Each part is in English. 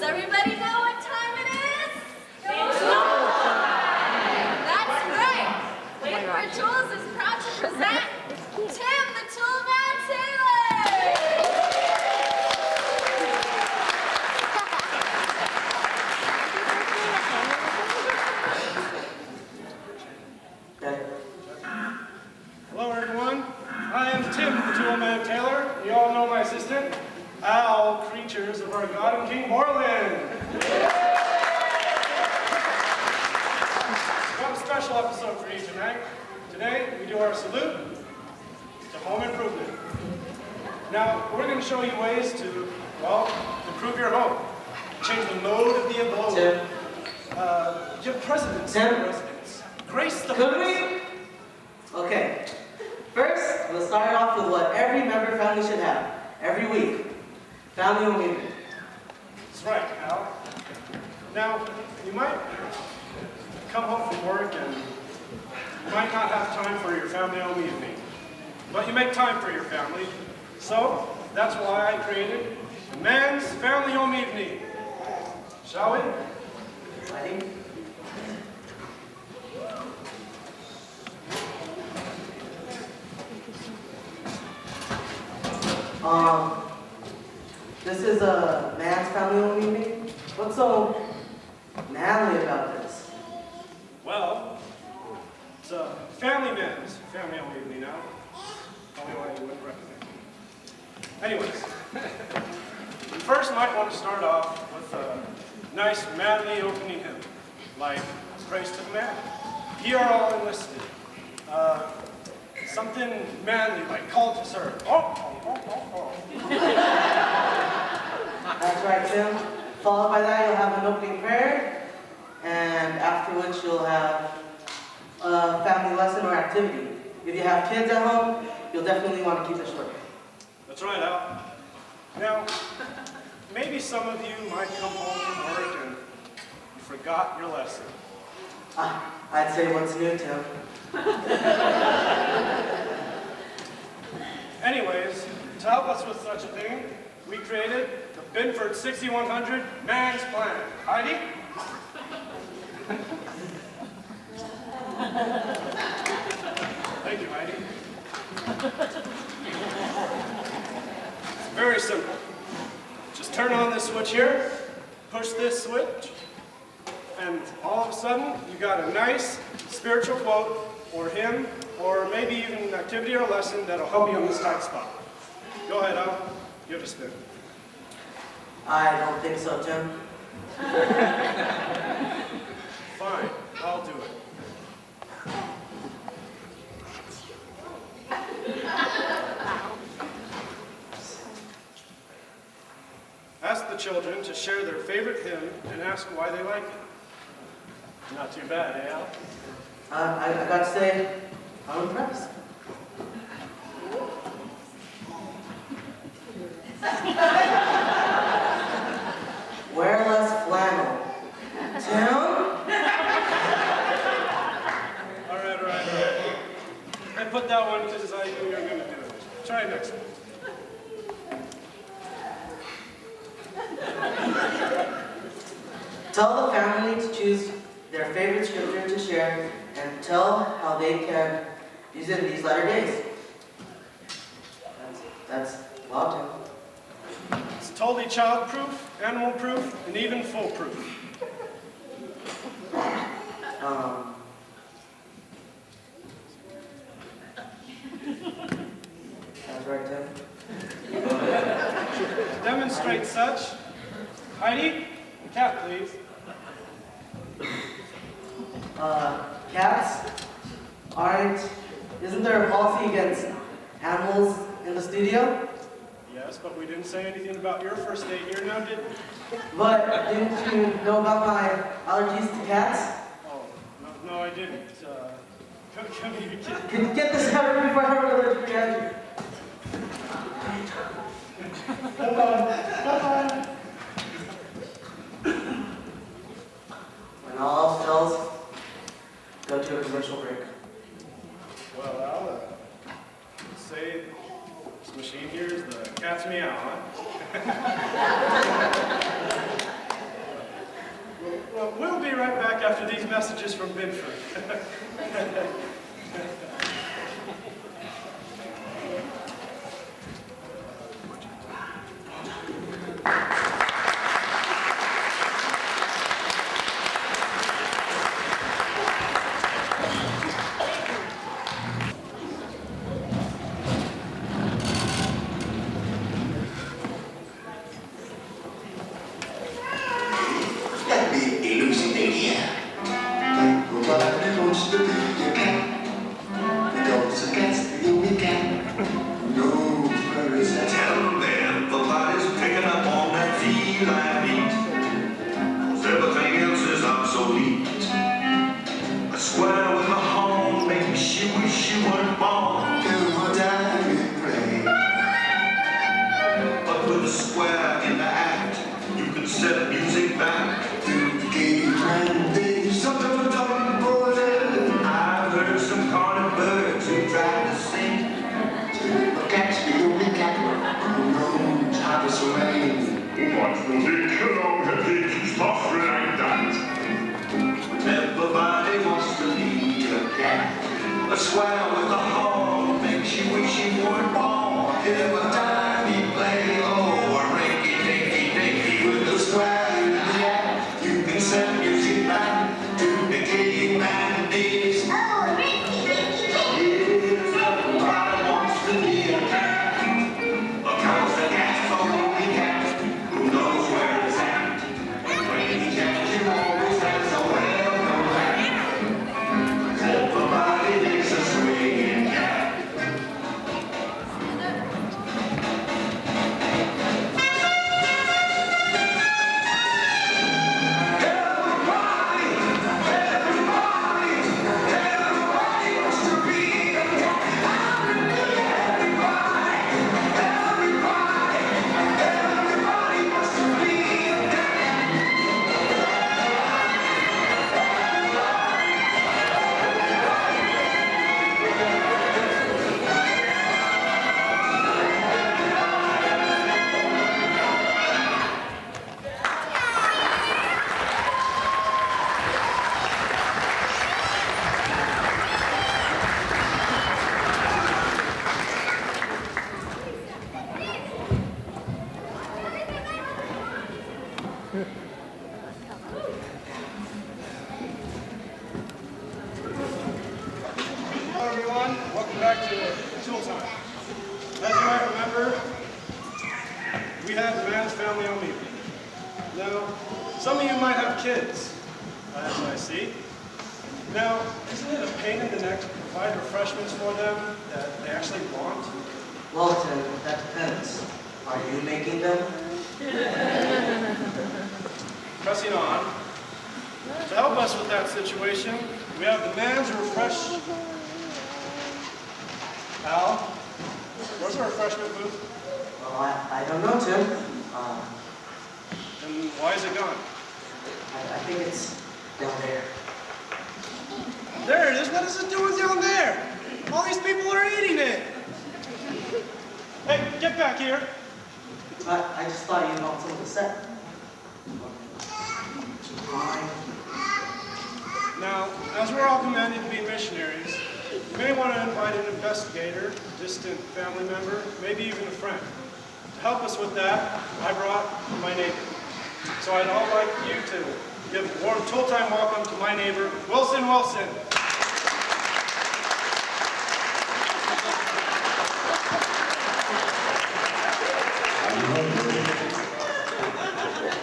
Does everybody know what time it is? It's time! That's right! Bellflower Tools is proud to present Tim the Toolman Taylor! Hello everyone, I am Tim the Toolman Taylor. You all know my assistant, Al Creatures of our God and King Borland. We have a special episode for you tonight. Today we do our salute to home improvement. Now we're going to show you ways to, well, improve your home. Change the mode of the abode. Tim. Give precedence to Tim. the residents. Grace the Could we? Okay. First, we'll start off with what every member family should have every week. Family home evening. That's right, Al. Now, you might come home from work and you might not have time for your family home evening. But you make time for your family. So, that's why I created the Man's Family Home Evening. Shall we? I think. This is a man's family home evening. What's so manly about this? Well, it's a man's family home evening now. Tell me why you wouldn't recognize it. Anyways, you first might want to start off with a nice manly opening hymn, like Praise to the Man. Ye are all enlisted. Something manly like Call to Serve. That's right, Tim. Followed by that, you'll have an opening prayer, and after which you'll have a family lesson or activity. If you have kids at home, you'll definitely want to keep it short. That's right, Al. Now, maybe some of you might come home from work and you forgot your lesson. I'd say what's new, Tim. Anyways, to help us with such a thing, we created the Binford 6100 Man's Plan. Heidi? Thank you, Heidi. It's very simple. Just turn on this switch here, push this switch, and all of a sudden, you got a nice spiritual quote, or hymn, or maybe even an activity or lesson that'll help you on this tight spot. Go ahead, Al. Give it a spin. I don't think so, Tim. Fine, I'll do it. Ask the children to share their favorite hymn and ask why they like it. Not too bad, eh, Al? I gotta say, I'm impressed. Wear less flannel. Tim? All right. I put that one because I knew you were going to do it. Try it next time. Tell the family to choose their favorite scripture to share and tell how they can use it in these latter days. That's wow, It's totally child-proof, animal-proof, and even foolproof. Tim. That's right, Tim. To demonstrate such, Heidi, cat, please. Cats isn't there a policy against animals in the studio? Yes, but we didn't say anything about your first date here now, did we? But didn't you know about my allergies to cats? Oh, no, I didn't. Come here, kid. Can you get this out of me before I have an allergic reaction? Come on. When all else fails, go to a commercial break. Well, I'll say this machine here is the cat's meow, huh? back after these messages from Binford. Pressing on. To help us with that situation, we have the man's refresh. Al, where's our refreshment booth? Well, I don't know, Tim. And why is it gone? I think it's down there. There it is. What is it doing down there? All these people are eating it. Hey, get back here. I just thought you'd want some of the set. Now, as we're all commanded to be missionaries, you may want to invite an investigator, a distant family member, maybe even a friend. To help us with that, I brought my neighbor. So I'd all like you to give a warm Tool-Time welcome to my neighbor, Wilson Wilson.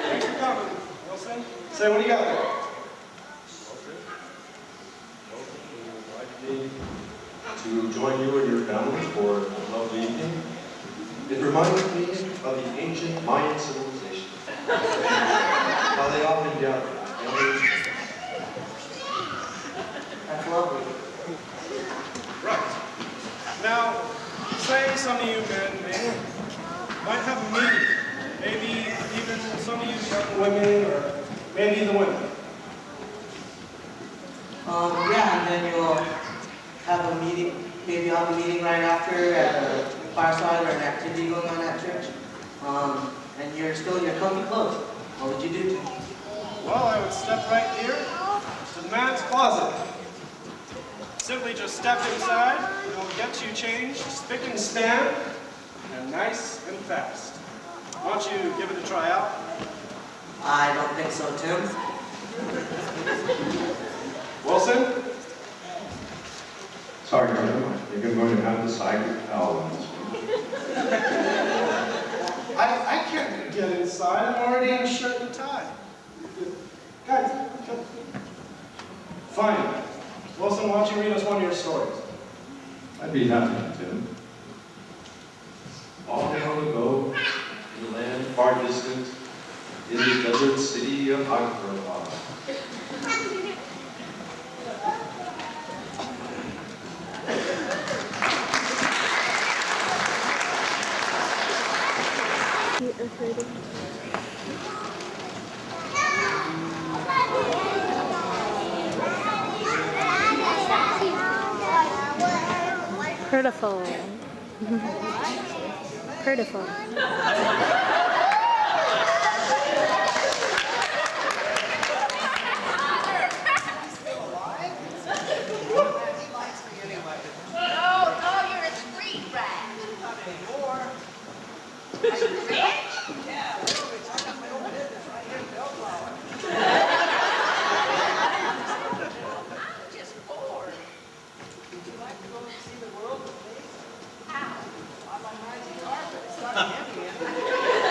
Thanks for coming, Wilson. Say, what do you got there? To join you and your family for a lovely evening. It reminds me of the ancient Mayan civilization. How they often gathered. That's lovely. Right. Now, say some of you men might have a meeting. Maybe even some of you young women, or maybe the women. Yeah, and then you'll have a meeting, maybe you'll have a meeting right after at a fireside or an activity going on at church. And you're still in your comfy clothes. What would you do? Well, I would step right here, the man's closet. Simply just step inside, and it'll get you changed, spick and span, and nice and fast. Why don't you give it a try out? I don't think so, Tim. Wilson? Sorry, Tim. I think I'm going to have to side your towel on this one. I can't get inside. I'm already in a shirt and tie. Guys, come. Fine. Wilson, why don't you read us one of your stories? I'd be happy, Tim. Long ago, in a land far distant, in the desert city of Hyderabad. Prettiful. Prettiful. No, you're a street rat. Not anymore. Are you rich? Yeah. I got my own business right here in Bellflower. I'm just bored. Would you like to go and see the world of face? How? I'm on rising carpet. It's not heavy.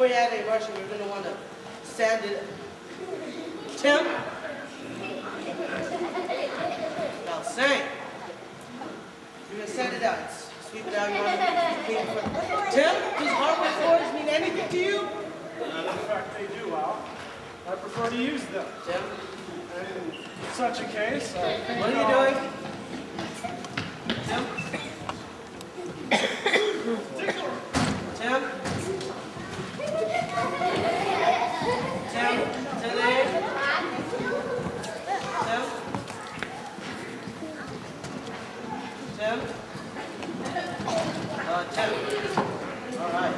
before you add any brushing, you're going to want to sand it. Tim? Now, sand. You're going to sand it out. Sweep it out. You want to clean it. Tim, does hardwood floors mean anything to you? In fact, they do, Al. I prefer to use them. Tim? And in such a case, I think What are you doing? Tim? Tim? Tim? Today? Tim? Tim? Tim. All right.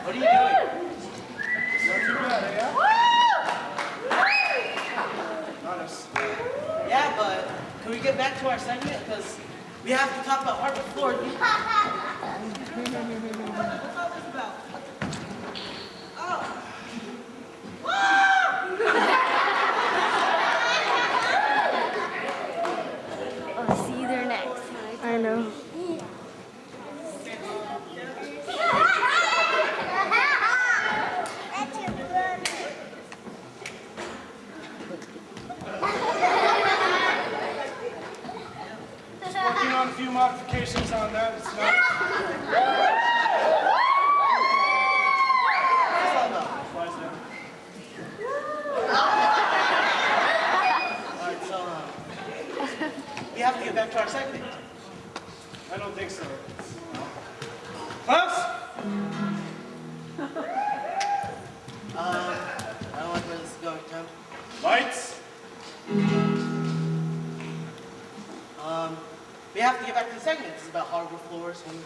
What are you doing? Not too bad, eh? Honest. Yeah, but can we get back to our segment? Because we have to talk about hardwood floors. What's all this about? Oh. I'll see you there next. I know. Working on a few modifications on that. It's not. Flies down. All right, so we have to get back to our segment. I don't think so. Klaus? I don't like where this is going, Tim. Lights? We have to get back to the segment. This is about hardwood floors and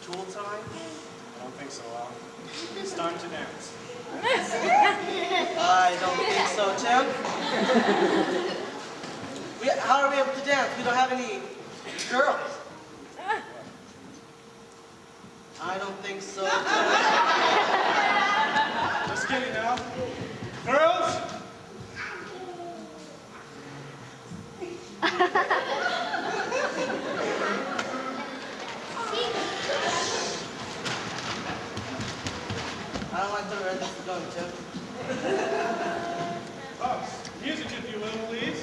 tool time. I don't think so, Al. It's time to dance. I don't think so, Tim. How are we able to dance? We don't have any girls. I don't think so, Tim. Just kidding now. Girls? I don't like where this is going, Tim. Klaus, music if you will, please.